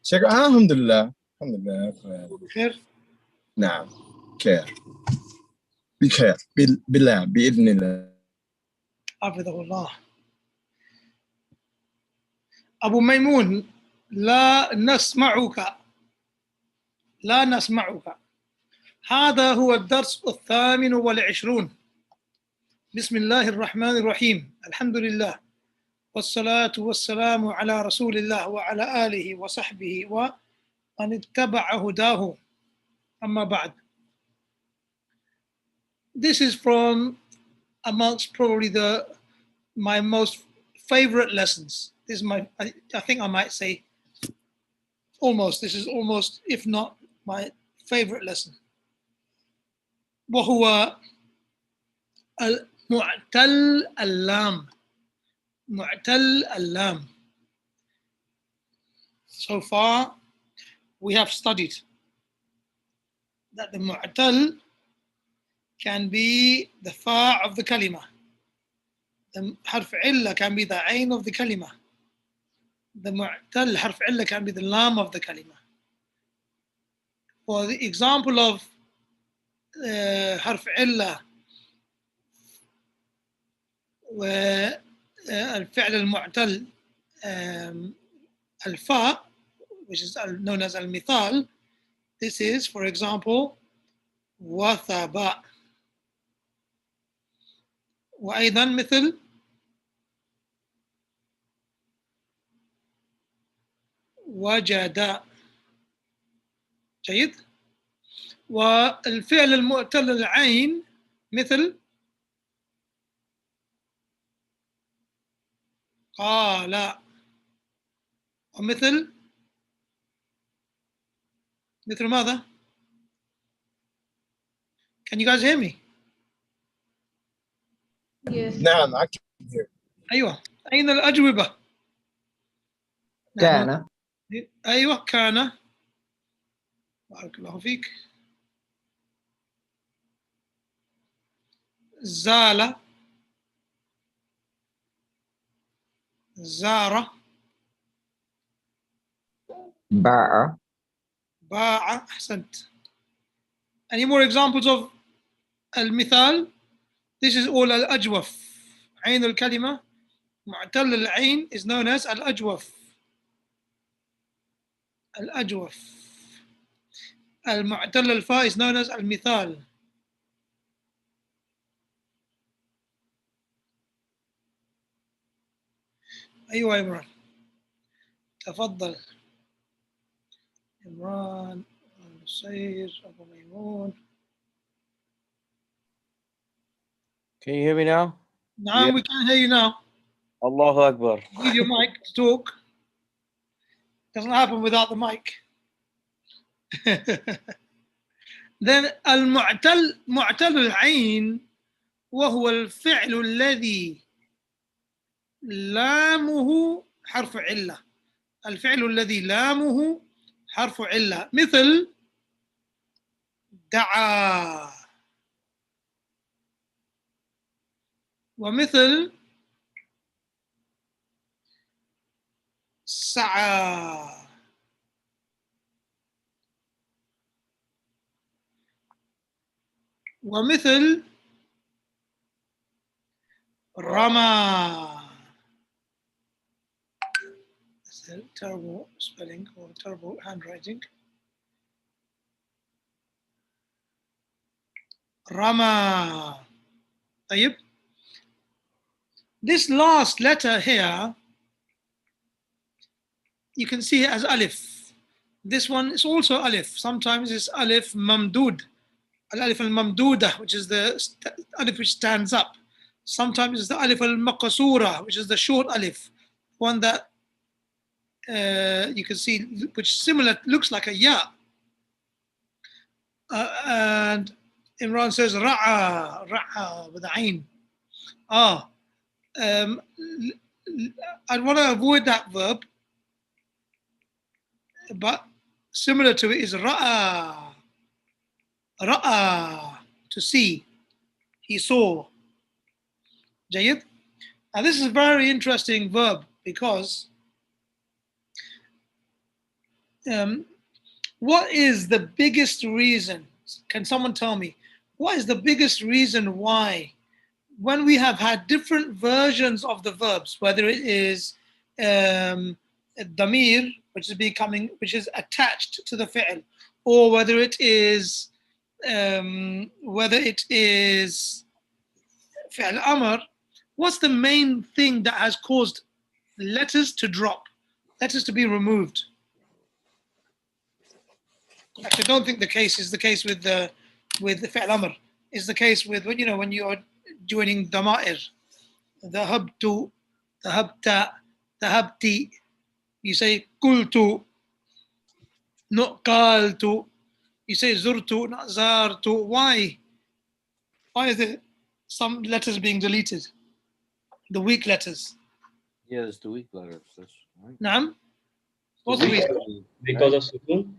شكرا. الحمد لله الحمد لله بخير. نعم بخير بخير بالله بإذن الله. حفظه الله. أبو ميمون لا نسمعك لا نسمعك. هذا هو الدرس 28. بسم الله الرحمن الرحيم. الحمد لله والصلاة والسلام على رسول الله وعلى آله وصحبه ومن اتبع هداه. أما بعد. This is from amongst probably my most favorite lessons. This is I think I might say this is almost, if not my favorite lesson. وهو المعتل اللام. معتل اللام. So far we have studied that the mu'tal can be the fa of the kalima. The harf illa can be the ain of the kalima. The mu'tal harf illa can be the lam of the kalima. For the example of harf illa والفعل المعتل الفاء, which is known as al-mithal. This is, for example, وثب. وأيضا مثل وجد. جيد. والفعل المعتل العين مثل قال. ومثل ماذا؟ Can you guys hear me? Yes. نعم أكيد. أيوة. أين الأجوبة؟ كان. أيوة كان. بارك الله فيك. زال. زار. باع. باع. أحسنت. Any more examples of المثال? This is all الأجوف. عين الكلمة معتل العين is known as الأجوف. الأجوف. المعتل الفاء is known as المثال. أيوة عمران تفضل. عمران السير أبو ميمون. Can you hear me now? نعم, we can hear you now. Allahu Akbar. Need your mic to talk. Doesn't happen without the mic. Then المعتل معتل العين وهو الفعل الذي لامه حرف علة. الفعل الذي لامه حرف علة مثل دعا. ومثل سعى. ومثل رمى. That's a terrible spelling or terrible handwriting. رمى. طيب. This last letter here, you can see it as alif. This one is also alif. Sometimes it's alif mamdud. Al-alif al-mamdudah, which is the alif which stands up. Sometimes it's the alif al-maqsura, which is the short alif, one that you can see, which looks like a ya. And Imran says ra'a with the ain. I'd want to avoid that verb, but similar to it is ra'a. Ra'a, to see. He saw. Jayid. Now this is a very interesting verb because what is the biggest reason? Can someone tell me what is the biggest reason why, when we have had different versions of the verbs, whether it is damir, which is attached to the fi'l, or whether it is fi'l amr, what's the main thing that has caused letters to drop, letters to be removed? Actually, I don't think the case is the case with the fi'l amr. It's the case with when you are joining dama'ir. Dhahabtu, dhahabta, dhahabti. You say kultu, not qaltu. You say zurtu, not zartu. Why? Why is there some letters being deleted? The weak letters. Yeah, it's the weak letters. That's right. Naam? What's the reason? Because of sukun.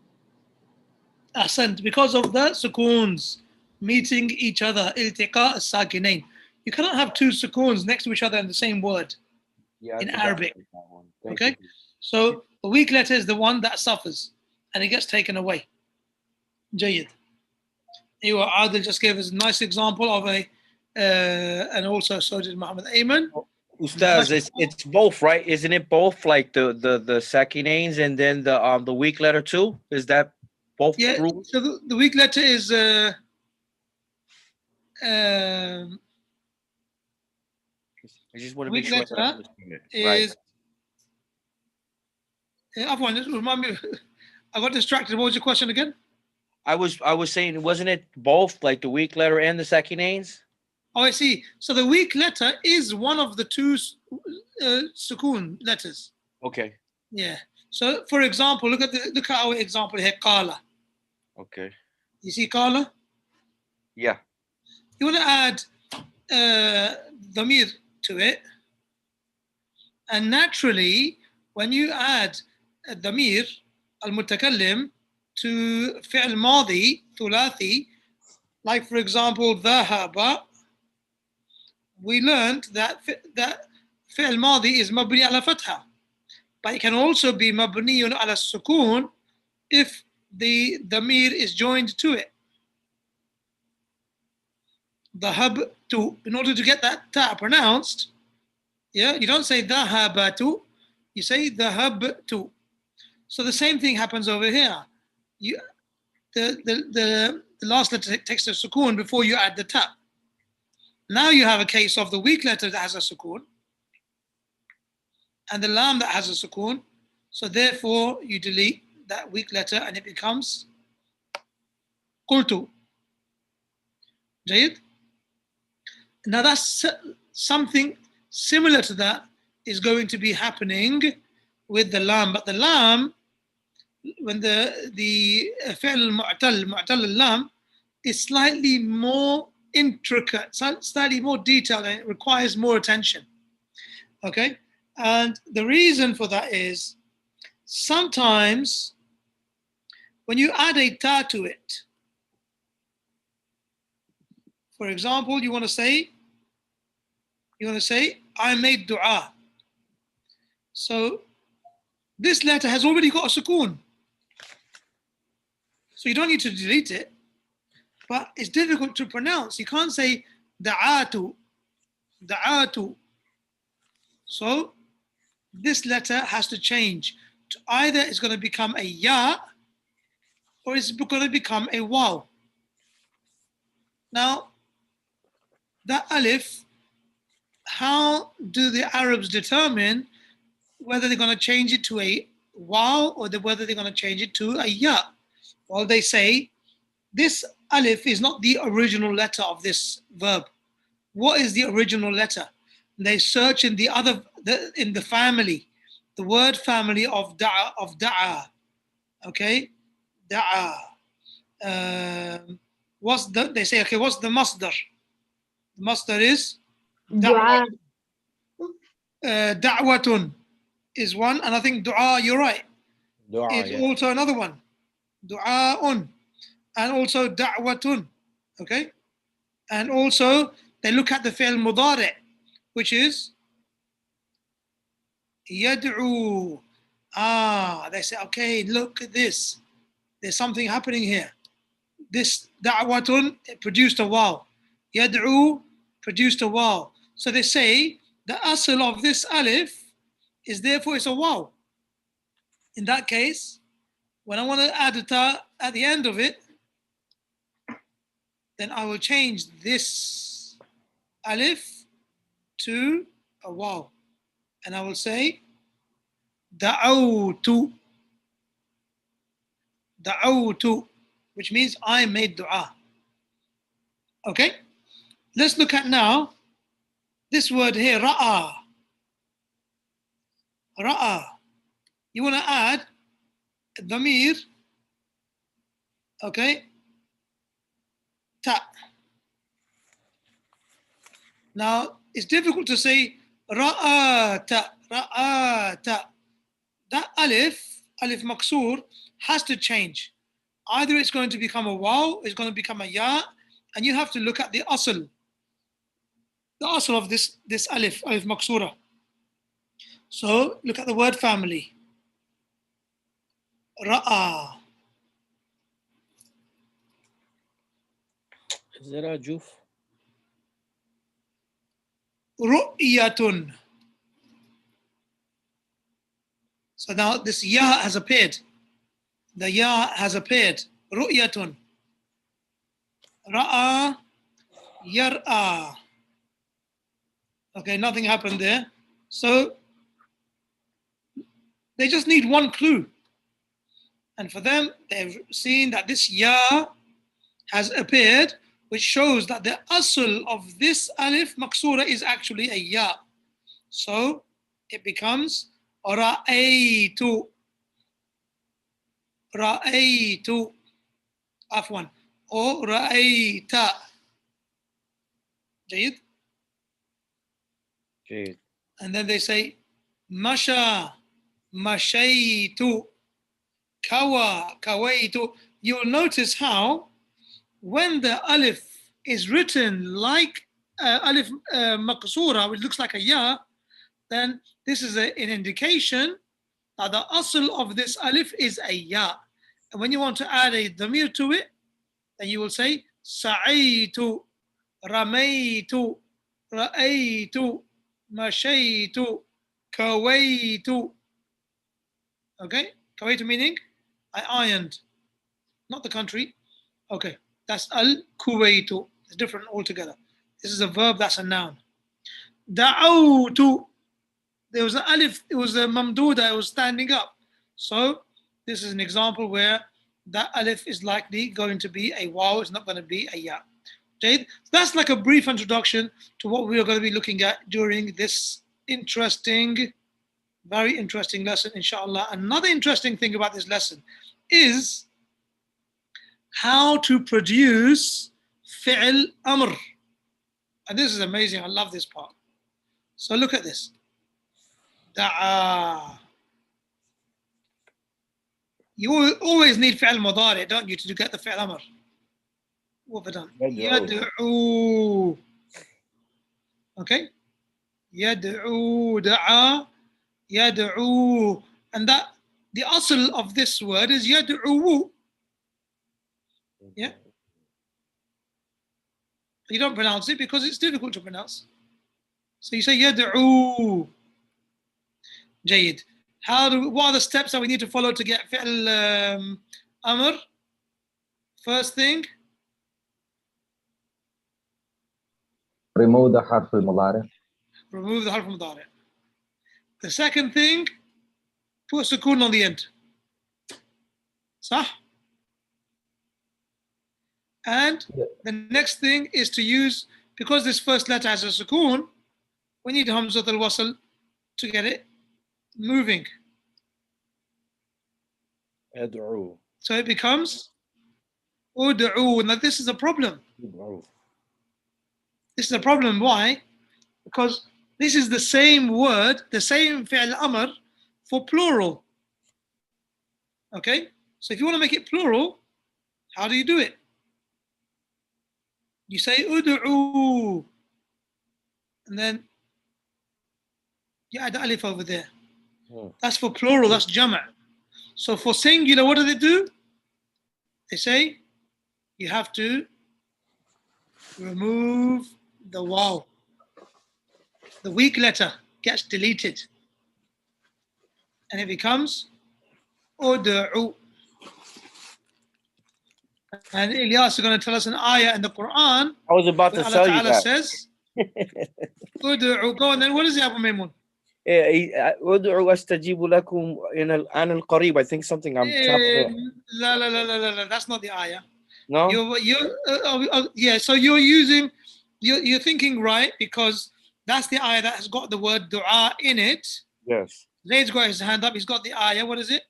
Ahsant, because of the sukoons meeting each other. Iltiqa as-sakinain. You cannot have two sukoons next to each other in the same word Yeah, I in forgot Arabic. about that one. Thank Okay? you. So the weak letter is the one that suffers and it gets taken away. Jayyid. Adil just gave us a nice example of and also so did Muhammad Ayman. Ustaz, it's both, right? Isn't it both, like the sakinains and then the weak letter too? Is that both Yeah, true? so the weak letter is I just want to weak make sure letter I understand it. is Right. Afwan, just remind me. I got distracted. What was your question again? I was saying, wasn't it both, like the weak letter and the sakinains? Oh, I see. So the weak letter is one of the two sukoon letters. Okay. Yeah. So for example, look at our example here, qala. Okay. You see qala? Yeah. You want to add dhamir to it. And naturally, when you add dhamir, al-mutakallim, to fi'l madi, thulathi, like for example, dhahaba, we learned that fi'l madi is mabni ala fatha. But it can also be mabniyun ala sukoon if the dhamir is joined to it. Dhahabtu, in order to get that ta pronounced, yeah, you don't say dhahabatu, you say dhahabtu. So the same thing happens over here. The last letter takes a sukoon before you add the ta. Now you have a case of the weak letter that has a sukoon and the lam that has a sukoon. So therefore you delete that weak letter and it becomes qultu. Jayid? Now that's something similar to that is going to be happening with the lam, but the lam, when the fi'l mu'tal al-lam is slightly more intricate, slightly more detailed, and it requires more attention. Okay? And the reason for that is sometimes when you add a ta to it, for example, you want to say, I made dua. So this letter has already got a sukoon. So you don't need to delete it, but it's difficult to pronounce. You can't say da'atu, da'atu. So this letter has to change. Either it's going to become a ya or it's going to become a waw. Now, that alif, how do the Arabs determine whether they're going to change it to a waw or whether they're going to change it to a ya? Well, they say this alif is not the original letter of this verb. What is the original letter? They search in in the family, the word family of da'a. Okay, da'a. They say, okay, what's the masdar? The masdar is Dua. da'watun is one, and I think du'a, you're right, Dua, is yeah. also another one. Du'a'un, and also da'watun. Okay, and also they look at the fi'l mudari', which is yad'u. They say, okay, look at this. There's something happening here. This da'watun, it produced a waw. Yad'u produced a waw. So they say the asl of this alif is therefore it's a waw. In that case, when I want to add a ta at the end of it, then I will change this alif to a waw. And I will say da'awtu. Da'awtu, which means I made dua. Okay? Let's look at now this word here, ra'a. Ra'a. You want to add dhamir, okay? Ta. Now, it's difficult to say ra'ata, ra'ata. That alif maksur, has to change. Either it's going to become a waw, it's going to become a ya, and you have to look at the asl of this alif maksura. So look at the word family. Ra'a. Is it a juf? Ru'yatun. So now this ya has appeared. The ya has appeared. Ru'yatun. Ra'a. Yar'a. Okay, nothing happened there. So they just need one clue. And for them, they've seen that this ya has appeared, which shows that the asl of this alif maksura is actually a ya. So it becomes ra'aytu. Ra'aytu. Afwan. Or ra'ayta. Jayid. Jayid. And then they say masha, mashaytu, kawa, kawaitu. You'll notice how when the alif is written like alif maqsura, which looks like a ya, then this is an indication that the asl of this alif is a ya. And when you want to add a dhamir to it, then you will say sa'aytu, ramaytu, ra'aytu, mashaytu, kawaitu. Okay, kawaitu meaning I ironed, not the country. Okay, that's al-kuwaitu. It's different altogether. This is a verb, that's a noun. Da'awtu. There was an alif, it was a mamduda, it was standing up. So this is an example where that alif is likely going to be a waw, it's not going to be a ya. Okay? So that's like a brief introduction to what we are going to be looking at during this interesting, very interesting lesson, inshallah. Another interesting thing about this lesson is how to produce fi'l amr. And this is amazing, I love this part. So look at this. Da'a. You always need fi'l mudari, don't you, to get the fi'l amr? What have I done? Yad'u. Okay? Yad'u, da'a, yad'u. And that, the asl of this word is yad'u. Yeah? You don't pronounce it because it's difficult to pronounce. So you say yad'u. Jayid. What are the steps that we need to follow to get fi'l amr? First thing, remove the harf al-mudari. remove the harf mudari. The second thing, put sukoon on the end. Sah? And the next thing is to use, because this first letter has a sukoon, we need hamzat al-wasl to get it moving. Ad'u. So it becomes ud'u. Now this is a problem. Ad'u. This is a problem. Why? Because this is the same word, the same fi'l amr for plural. Okay? So if you want to make it plural, how do you do it? You say ud'u. And then you add alif over there. That's for plural, that's jama'. So for singular, what do they do? They say you have to remove the waw. The weak letter gets deleted. And it becomes ud'u. And Ilyas is going to tell us an ayah in the Quran. I was about to Allah tell you Ta'ala that. says, ud'u. Go on then, what is it, Abu Maymun? ادعوا استجيب لكم عن القريب. I think something I'm chopping. La, that's not the ayah. No? Yeah, so you're thinking right, because that's the ayah that has got the word dua in it. Yes. Zayd's got his hand up, he's got the ayah. What is it?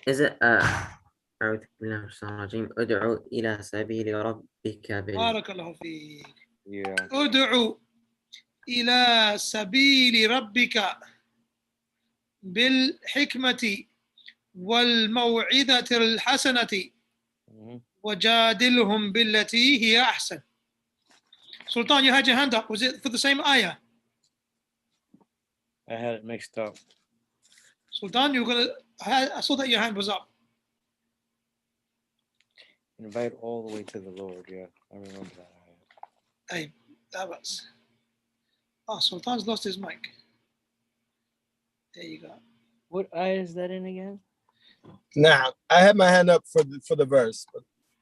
Is it أعوذ بالله من الشيطان الرجيم ادعو إلى سبيل ربك Barakallahu feek. Yeah. ud'u ila sabili rabbika bil hikmati wal maw'idati al hasanati wajadilhum billati hiya ahsan. Sultan, you had your hand up. Was it for the same ayah? I had it mixed up. Sultan, you were gonna. I saw that your hand was up. Invite all the way to the Lord. Yeah, I remember that. Hey, that was. Oh, Sultan's lost his mic. There you go. What ayah is that in again? Now, I had my hand up for the verse,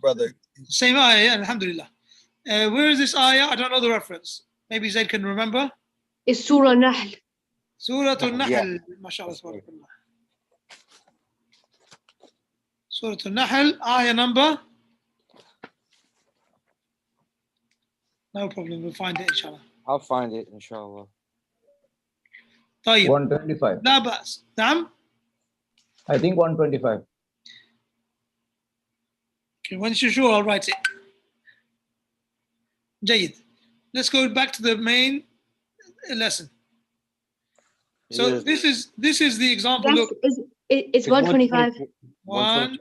brother. Same ayah, yeah, alhamdulillah. Where is this ayah? I don't know the reference. Maybe Zayd can remember. It's Surah Nahl. Surah Al-Nahl. Yeah. MashaAllah. Tabarakallah. Surah Al-Nahl, ayah number. No problem, we'll find it, inshallah. I'll find it, inshallah. طيب. 125. لا بأس. نعم. I think 125. Okay, once you're sure, I'll write it. جيد. Let's go back to the main lesson. So this is the example. Yes, Look, it's 125. 1,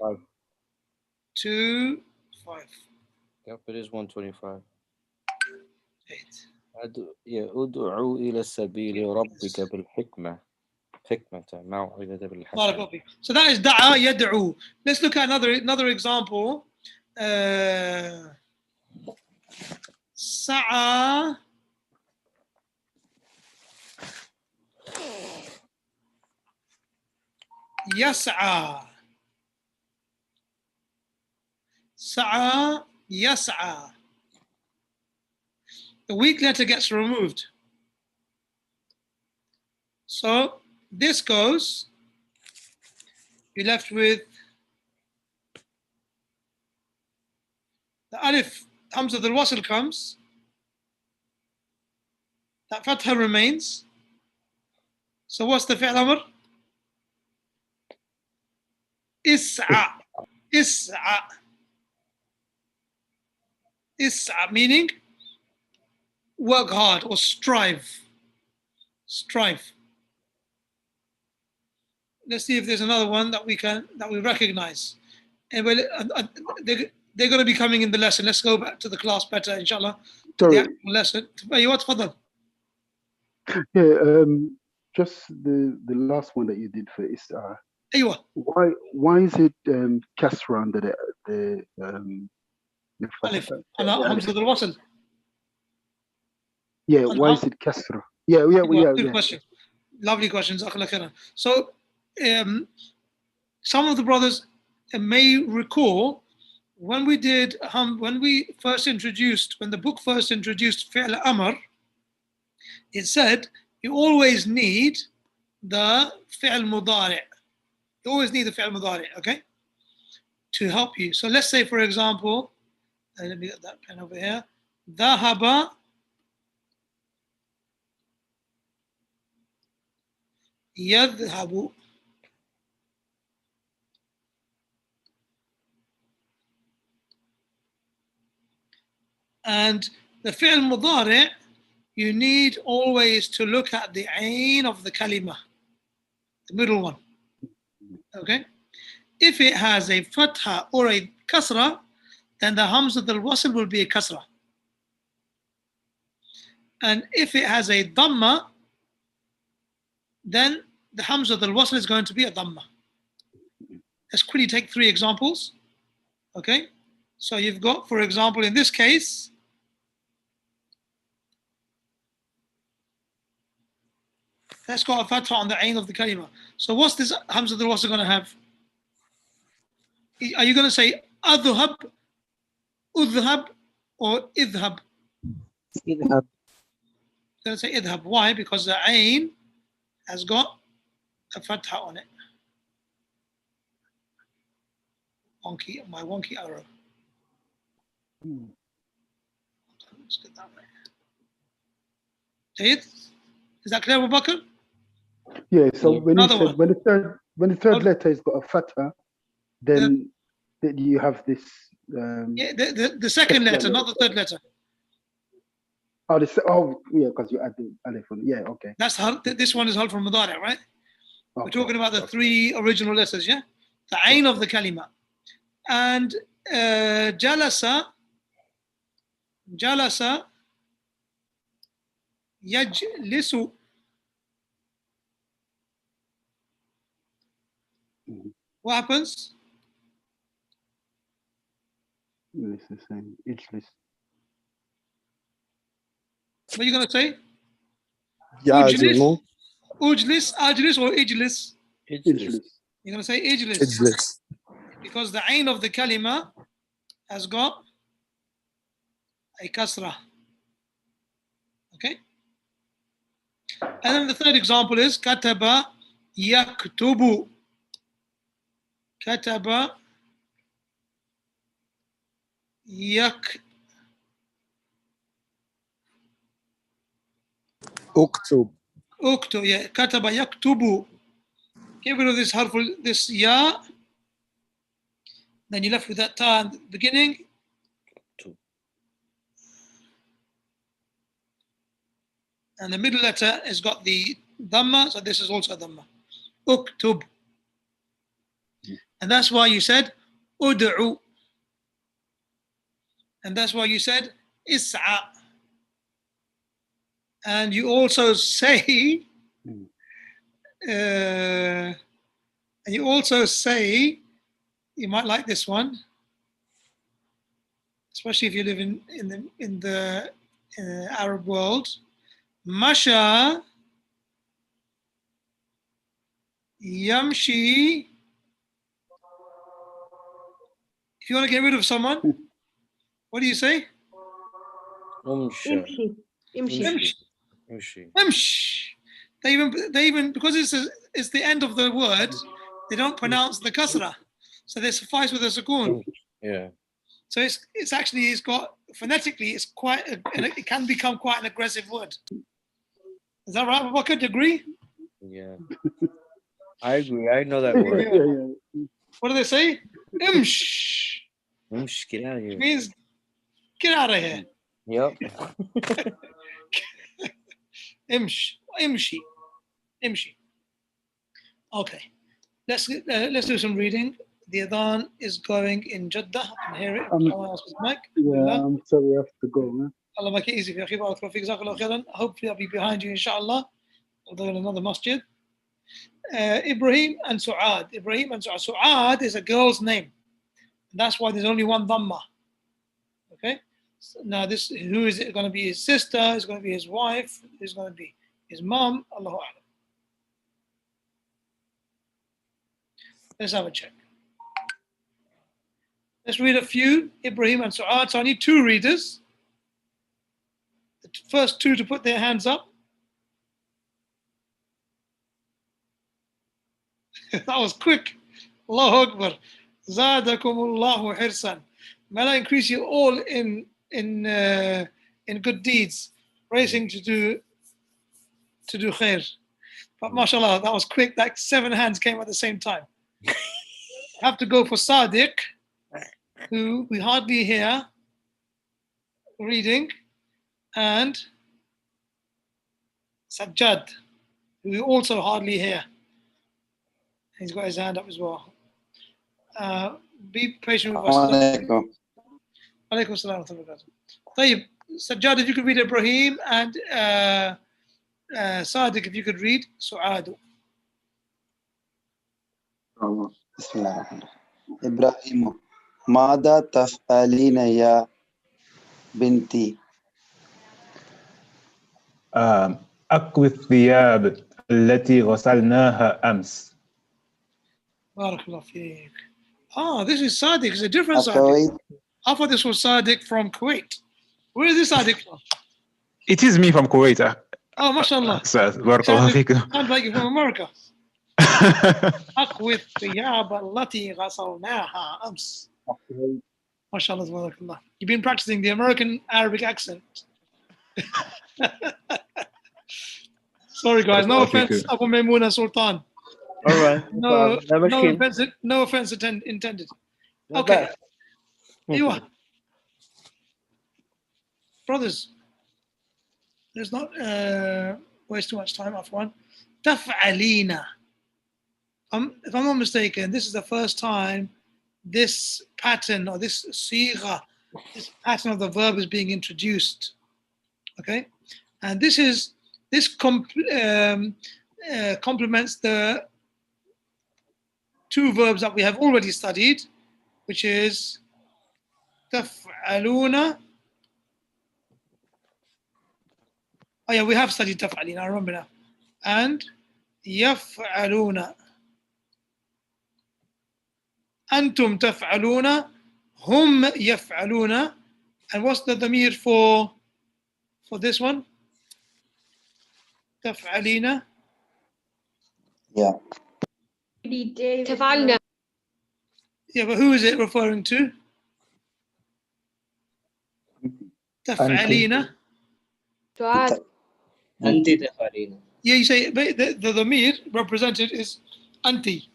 2, 5. Yep, it is 125. 8. ادعوا إلى سبيل ربك بالحكمة موعظة بالحسنة. بارك الله فيك. So that is دعا يدعو. Let's look at another example. سعى يسعى. سعى يسعى. The weak letter gets removed. So this goes, you're left with the alif, Hamza al wasl comes, that fatha remains. So what's the fi'l amr? Is'a. Is'a. Is'a meaning work hard or strive. Strive. Let's see if there's another one that we recognize. And they're going to be coming in the lesson. Let's go back to the class better, inshallah. Sorry. The actual lesson. تفضل. Yeah, just the last one that you did for Is'a. أيوة. Why is it kasra under the ألف على همزة الوصل. Yeah, why is it kasra? Yeah. Good question. Lovely questions. So some of the brothers may recall when the book first introduced fi'l amr, it said you always need the fi'l mudari'. You always need the fi'l mudari', okay, to help you. So let's say, for example, let me get that pen over here. ذهب يذهب. And the fi'l mudari', you need always to look at the ain of the kalima, the middle one. Okay? If it has a fatha or a kasra, then the hamza al wasl will be a kasra. And if it has a dhamma, then the Hamza al-Wasl is going to be a Dhamma. Let's quickly take 3 examples. Okay, so you've got, for example, in this case, let's got a fatha on the ain of the kalima. So what's this Hamza al-Wasl going to have? Are you going to say adhhab, udhhab, or idhhab? idhab. You're going to say idhhab. Why? Because the ain has got a fatha on it. My wonky arrow. Let's get that right. Jayed? Is that clear, Abu Bakr? Yeah. So when you Another said one. when the third letter has got a fatha, then you have this. Yeah, the second letter, not the third letter. Yeah, because you add the alif on. Yeah. Okay. That's this one is Harf al-Mudari', right? We're talking about the 3 original letters, yeah? The ain of the kalima. And jalasa yajlisu. What happens? It's the same. Ijlis. What are you going to say? Yazimu. Ujlis, ajlis, or ijlis? Ijlis. You're going to say ijlis. Ijlis. Because the ain of the kalima has got a kasra. Okay? And then the third example is kataba yaktubu. Kataba Uktub. uktub. Yeah, kataba yaktubu. Get rid of this harful, this ya. Then you're left with that ta at the beginning. And the middle letter has got the dhamma, so this is also dhamma. Uktub. And that's why you said ud'u. And that's why you said is'a. And you also say, you might like this one, especially if you live in the Arab world. Masha yamshi. If you want to get rid of someone, what do you say? يمشي يمشي Imsh. They even because it's the end of the word, they don't pronounce the kasra, so they suffice with a sukoon. Yeah. So it's actually got phonetically it's quite it can become quite an aggressive word. Is that right, Abu Bakr? Do you agree? Yeah. I agree. I know that word. What do they say? Imsh. Get out of here. It means get out of here. Yep. Imshi. Okay, let's do some reading. The adhan is going in Jeddah. I can hear it. Someone else with mic. Yeah, I'm sorry, I have to go, man. Allah make it easy for you. Hopefully I'll be behind you, inshallah. Although in another masjid. Ibrahim and Su'ad. Su'ad is a girl's name. That's why there's only one dhamma. Okay? So now who is it going to be? His sister? Is going to be his wife? Is going to be his mom? Allahu A'lam. Let's have a check. Let's read a few. Ibrahim and Su'ad. So I need 2 readers. The first 2 to put their hands up. That was quick. Allahu Akbar. Zadakumullahu hirsan. May Allah increase you all in good deeds, racing to do khair. But mashallah, that was quick. Like 7 hands came at the same time. I have to go for Sadiq, who we hardly hear reading, and Sajjad, who we also hardly hear. He's got his hand up as well. Be patient with us. Alaikum salam wa rahmatullah. Sajjad, if you could read Ibrahim and Sadiq, if you could read Su'adu. بسم الله الرحمن الرحيم إبراهيم ماذا تفعلين يا بنتي أكوي الثياب التي غسلناها أمس. Barakallah feek. Ah, this is Sadiq. It's a different Sadiq. أكويت I thought this was Sadiq from Kuwait. Where is this Sadiq from? It is me from Kuwait. Oh, mashallah. أستاذ بارك الله فيكم. Sounds like you're from America. أقوي الثياب التي غسلناها أمس. Mashallah, tabarakallah. You've been practicing the American Arabic accent. Sorry, guys. No offense, Abu Maimuna Sultan. All right. No, Never no came. offense, no offense intended. Not Okay. bad. You are. Brothers, let's not waste too much time off one. Taf'alina. If I'm not mistaken, this is the first time this pattern or this sigha, this pattern of the verb is being introduced. Okay? And this complements the two verbs that we have already studied, which is taf'aluna. Oh yeah, we have studied taf'alina, I remember now. And yaf'aluna. Antum taf'aluna. Hum yaf'aluna. And what's the dhamir for this one? Taf'alina. Yeah. تفعلنا. Yeah, but who is it referring to? Taf'alina. سعاد. أنت تفعلين. Yeah, you say the dhamir represented is anti.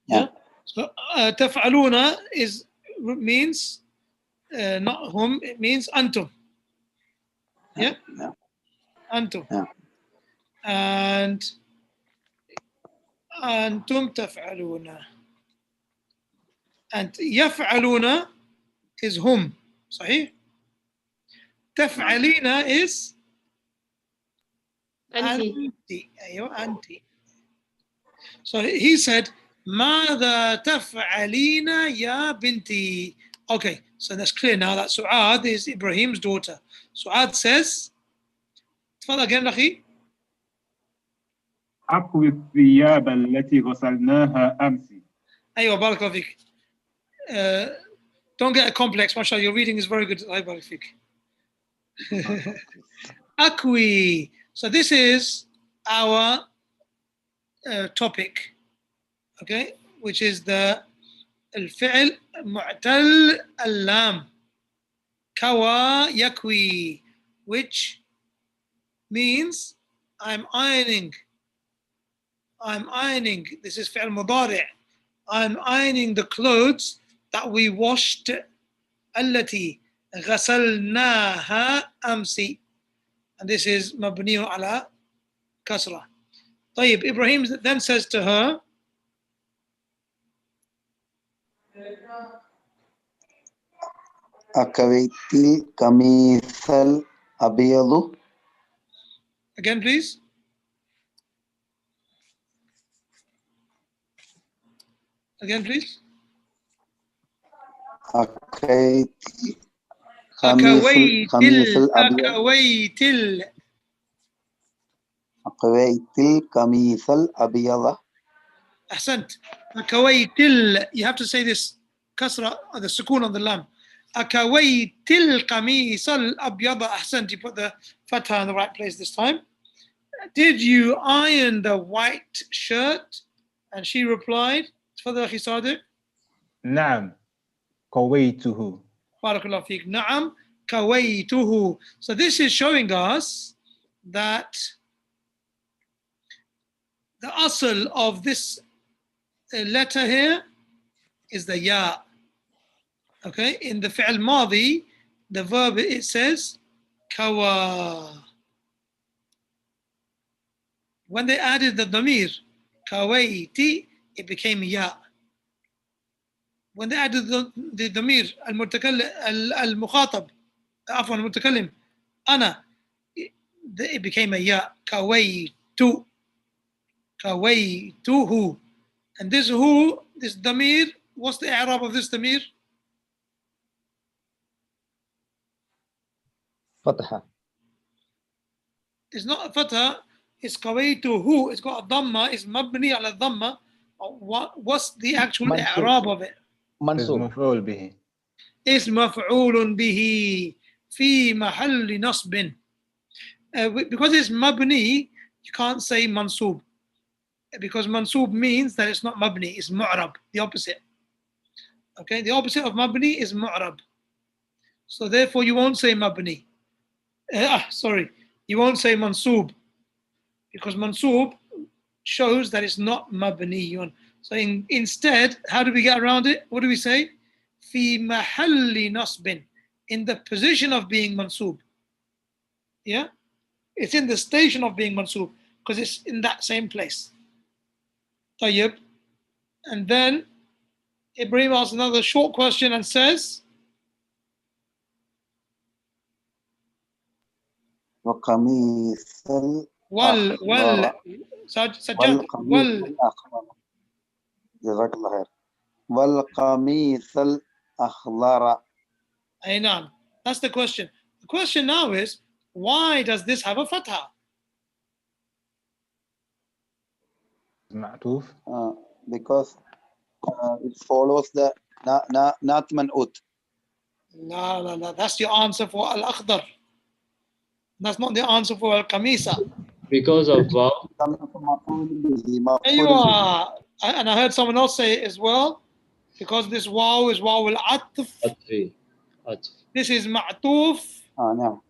Yeah. So taf'aluna means not hum, it means antum. Yeah? Yeah. Antum. Yeah. And antum taf'aluna. And yaf'aluna is hum. صحيح? تفعلين is أنت. أيوة أنت. So he said ماذا تفعلين يا بنتي. Okay, so that's clear now that Su'ad is Ibrahim's daughter. Su'ad says تفضل again أخي. أكوي الثياب التي غسلناها أمس. أيوة بارك الله فيك. Don't get a complex, mashallah, your reading is very good. الله يبارك فيك. Akwi. So this is our topic, okay, which is the الفعل معتل اللام كوا يكوي, which means I'm ironing. This is فعل مضارع. I'm ironing the clothes that we washed. التي غسلناها أمس. And this is مبني على كسرة. طيب, Ibrahim then says to her, أكويت القميص الأبيض. again please. Again please. أكويت أكويت القميص الأبيض. أكويت القميص الأبيض. أحسنت. أكويت you have to say this كسرة, the sukun on the lam. أكويت القميص الأبيض. أحسنت, you put the fatha in the right place this time. Did you iron the white shirt? And she replied, تفضل أخي صادق. نعم كويته. بارك الله فيك. نعم كويته. So this is showing us that the asl of this letter here is the ya. Okay, in the fi'l madi, the verb it says kawa. When they added the damir kawaiti, it became ya. When they added the damir al-mukhatab, عفوا المتكلم أنا, it became a ya. Kawaitu. Kawaituhu. And this who, this damir, what's the i'rab of this damir? فتحة. It's not a fatha, it's kawaituhu. It's got a dhamma, it's mabni ala dhamma. What's the actual منصوب. i'rab of it? منصوب. مفعول به. It's maf'ulun bihi fi mahalli nasbin. Because it's mabni, you can't say mansub. Because mansub means that it's not mabni, it's mu'rab, the opposite. Okay, the opposite of mabni is mu'rab. So therefore you won't say mabni. You won't say mansub. Because mansub shows that it's not mabniyun. So instead, how do we get around it? What do we say? Fi mahalli nasbin. In the position of being mansub. Yeah? It's in the station of being mansub. Because it's in that same place. Tayyib. And then Ibrahim asks another short question and says, وقميص Sajjad, والقميص الأخضر جزاك الله خير والقميص الأخضر. Ainam. That's the question. The question now is, why does this have a fatha? معطوف. Because it follows the not man'ut. No. That's the answer for al-akhdar. That's not the answer for al-kamisa. Because of wow. There you are. And I heard someone else say it as well, because this waw is waw al-atf. عطفي. عطف. This is ma'tuf. نعم.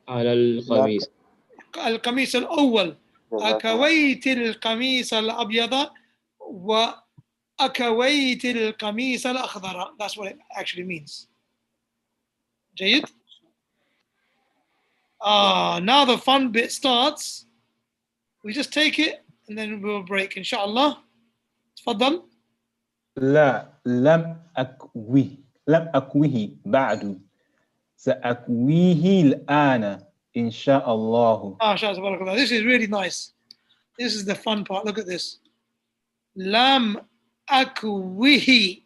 على القميص. القميص الأول. أكويت القميص الأبيض وأكويت القميص الأخضر. That's what it actually means. جيد? Now the fun bit starts. We just take it and then we'll break, inshallah. تفضل. لا لم أكويه بعد سأكويه الآن إن شاء الله. This is really nice. This is the fun part. Look at this. Lam akwihi.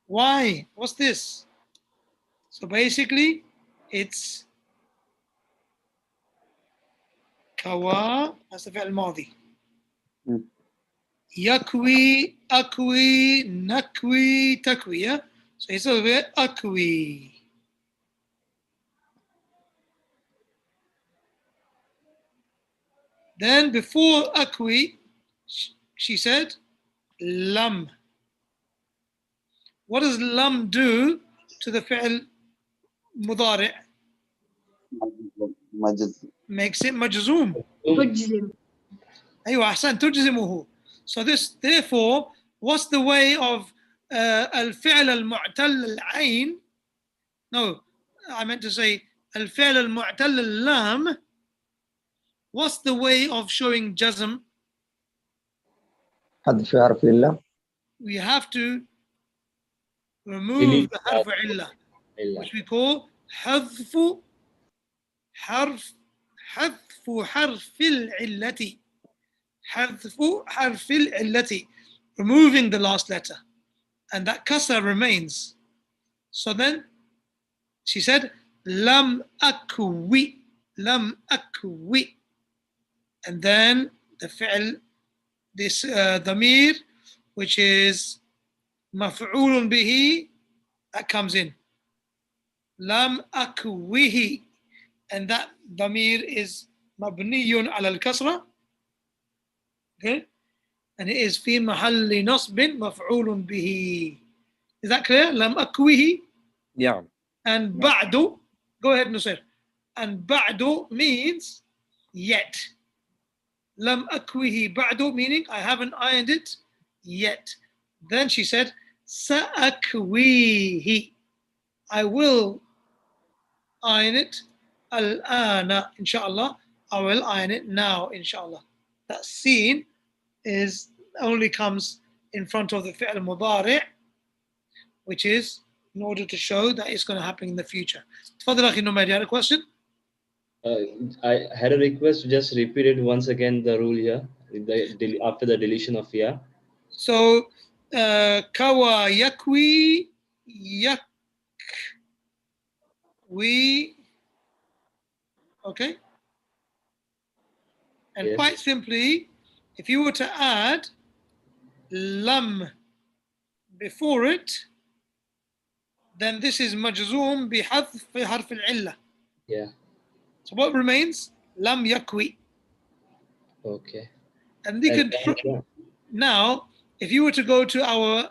Why? What's this? So basically, it's kawa. That's the fi'l madi. Yakwi, akwi, nakwi, takwi. Yeah? So it's over here, akwi. Then before akwi, she said, lam. What does lam do to the fi'l mudari'? Makes it majzoom. تجزم. أيوة أحسن تجزمه. So this, therefore, what's the way of الفعل المعتل العين? No, I meant to say الفعل المعتل اللام. What's the way of showing jazm? حذف حرف إلا. We have to remove the harf illa, which we call حذف حرف العلة. حذف حرف العلة, removing the last letter, and that kasra remains. So then she said lam akwi, and then the fi'l, this dhamir, which is maf'ulun bihi, that comes in. Lam akwihi, and that dhamir is mabniyun ala al-kasra. Okay? And it is fi mahalli nasbin maf'ulun bihi. Is that clear? Lam akwihi. Yeah. And ba'du, go ahead, Nusir. And ba'du means yet. Lam akwihi ba'du, meaning I haven't ironed it yet. Then she said, sa'akwihi. I will iron it al-ana, inshallah. I will iron it now, inshallah. That scene is only comes in front of the fi'l mudari', which is in order to show that it's going to happen in the future. Tafadhal akhi Numair, you had a question? I had a request to just repeat it once again, the rule here, after the deletion of ya. So, kawa yakwi, yakwi. Okay. And Yes. quite simply, if you were to add lam before it, then this is majzoom بحذف حرف العلة. Yeah. So what remains? Lam yakwi. Okay. And we could now, if you were to go to our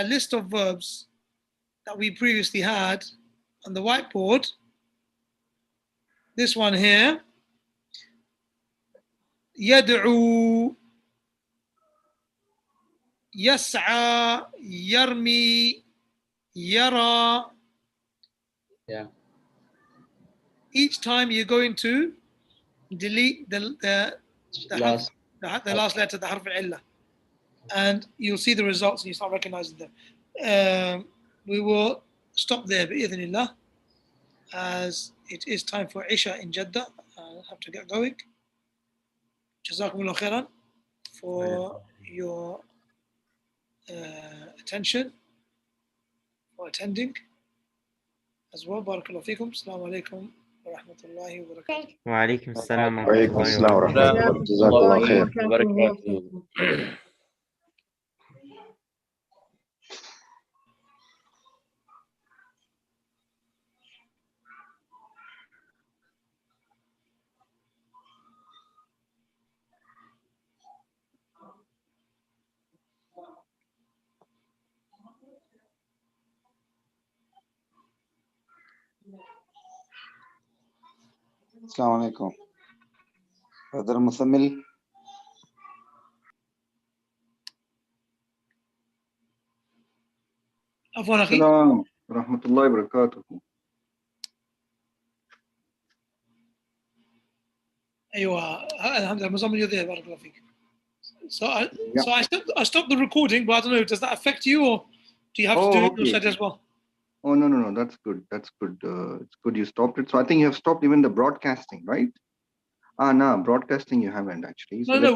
list of verbs that we previously had on the whiteboard, this one here, يدعو, يسعى, يرمي, يرى. Yeah. Each time you're going to delete the Last. the last letter, the harf al-illa, and you'll see the results and you start recognizing them. We will stop there bi'idhnillah, as it is time for Isha in Jeddah. I have to get going. Jazakumullah khairan for your attention, for attending as well. Barakallahu feekum. Assalamu alaikum wa rahmatullahi wa barakatuh. وعليكم السلام ورحمة وعليكم الله السلام ورحمة وبركاته. الله جزاك الله خير وبركاته. السلام عليكم. brother Musammil. عفوا أخي. السلام ورحمة الله وبركاته. أيوة الحمد لله مزمل you're there. Barakallahu feek. So I stopped the recording, but I don't know, does that affect you, or do you have to do it your side as well? Oh, no, that's good. That's good. It's good you stopped it. So I think you have stopped even the broadcasting, right? No, broadcasting you haven't actually. So No,